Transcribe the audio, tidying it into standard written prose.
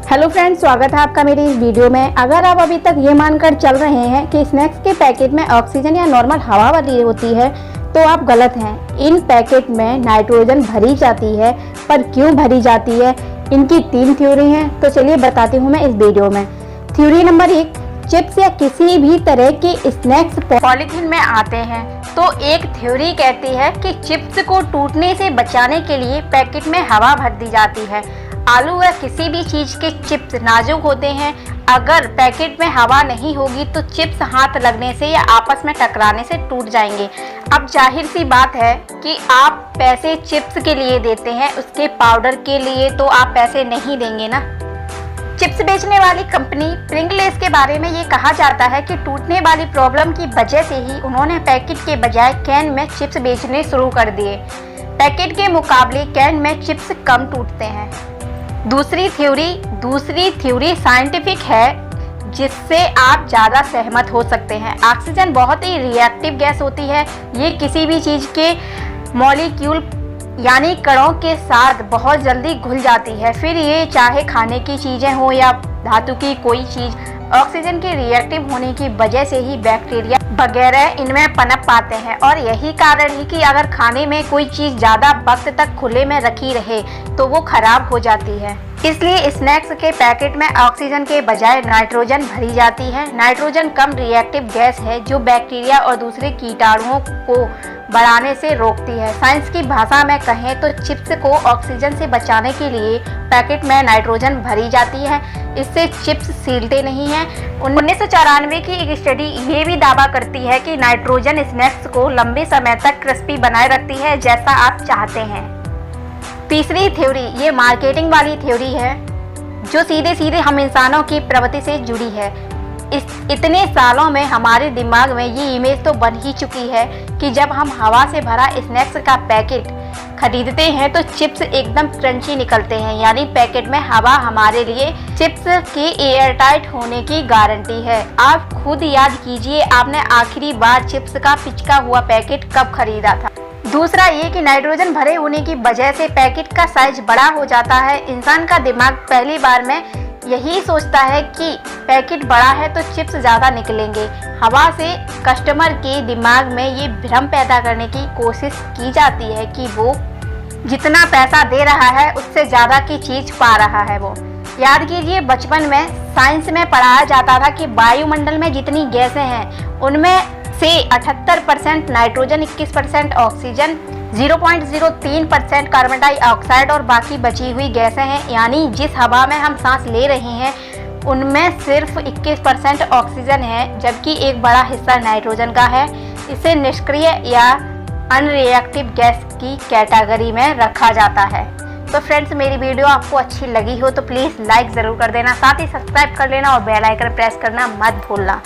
Hello friends, स्वागत है आपका मेरी इस वीडियो में। अगर आप अभी तक ये मानकर चल रहे हैं कि स्नैक्स के पैकेट में ऑक्सीजन या नॉर्मल हवा भरी होती है तो आप गलत हैं। इन पैकेट में नाइट्रोजन भरी जाती है, पर क्यों भरी जाती है, इनकी 3 थ्योरी हैं। तो चलिए बताती हूँ मैं इस वीडियो में। थ्योरी नंबर 1, चिप्स या किसी भी तरह के स्नैक्स पॉलीथीन में आते हैं तो एक थ्योरी कहती है कि चिप्स को टूटने से बचाने के लिए पैकेट में हवा भर दी जाती है। आलू या किसी भी चीज़ के चिप्स नाजुक होते हैं, अगर पैकेट में हवा नहीं होगी तो चिप्स हाथ लगने से या आपस में टकराने से टूट जाएंगे। अब जाहिर सी बात है कि आप पैसे चिप्स के लिए देते हैं, उसके पाउडर के लिए तो आप पैसे नहीं देंगे ना। चिप्स बेचने वाली कंपनी प्रिंगलेस के बारे में ये कहा जाता है कि टूटने वाली प्रॉब्लम की वजह से ही उन्होंने पैकेट के बजाय कैन में चिप्स बेचने शुरू कर दिए। पैकेट के मुकाबले कैन में चिप्स कम टूटते हैं। दूसरी थ्योरी साइंटिफिक है, जिससे आप ज़्यादा सहमत हो सकते हैं। ऑक्सीजन बहुत ही रिएक्टिव गैस होती है। ये किसी भी चीज़ के मॉलिक्यूल यानी कणों के साथ बहुत जल्दी घुल जाती है, फिर ये चाहे खाने की चीज़ें हो या धातु की कोई चीज़। ऑक्सीजन के रिएक्टिव होने की वजह से ही बैक्टीरिया वगैरह इनमें पनप पाते हैं, और यही कारण है कि अगर खाने में कोई चीज़ ज़्यादा वक्त तक खुले में रखी रहे तो वो खराब हो जाती है। इसलिए स्नैक्स के पैकेट में ऑक्सीजन के बजाय नाइट्रोजन भरी जाती है। नाइट्रोजन कम रिएक्टिव गैस है जो बैक्टीरिया और दूसरे कीटाणुओं को बढ़ाने से रोकती है। साइंस की भाषा में कहें तो चिप्स को ऑक्सीजन से बचाने के लिए पैकेट में नाइट्रोजन भरी जाती है। इससे चिप्स सीलते नहीं हैं। 1994 की एक स्टडी ये भी दावा करती है कि नाइट्रोजन स्नैक्स को लंबे समय तक क्रिस्पी बनाए रखती है, जैसा आप चाहते हैं। तीसरी थ्योरी ये मार्केटिंग वाली थ्योरी है, जो सीधे सीधे हम इंसानों की प्रवृत्ति से जुड़ी है। इतने सालों में हमारे दिमाग में ये इमेज तो बन ही चुकी है कि जब हम हवा से भरा स्नैक्स का पैकेट खरीदते हैं तो चिप्स एकदम क्रंची निकलते हैं, यानी पैकेट में हवा हमारे लिए चिप्स के एयरटाइट होने की गारंटी है। आप खुद याद कीजिए, आपने आखिरी बार चिप्स का पिचका हुआ पैकेट कब खरीदा था। दूसरा ये कि नाइट्रोजन भरे होने की वजह से पैकेट का साइज बड़ा हो जाता है। इंसान का दिमाग पहली बार में यही सोचता है कि पैकेट बड़ा है तो चिप्स ज़्यादा निकलेंगे। हवा से कस्टमर के दिमाग में ये भ्रम पैदा करने की कोशिश की जाती है कि वो जितना पैसा दे रहा है उससे ज़्यादा की चीज़ पा रहा है वो। याद कीजिए, बचपन में साइंस में पढ़ाया जाता था कि वायुमंडल में जितनी गैसें हैं उनमें से 78% नाइट्रोजन, 21% ऑक्सीजन, 0.03% कार्बन डाइऑक्साइड और बाकी बची हुई गैसें हैं। यानी जिस हवा में हम सांस ले रहे हैं उनमें सिर्फ 21% ऑक्सीजन है, जबकि एक बड़ा हिस्सा नाइट्रोजन का है। इसे निष्क्रिय या अनरिएक्टिव गैस की कैटेगरी में रखा जाता है। तो फ्रेंड्स, मेरी वीडियो आपको अच्छी लगी हो तो प्लीज़ लाइक ज़रूर कर देना, साथ ही सब्सक्राइब कर लेना और बेल आइकन प्रेस करना मत भूलना।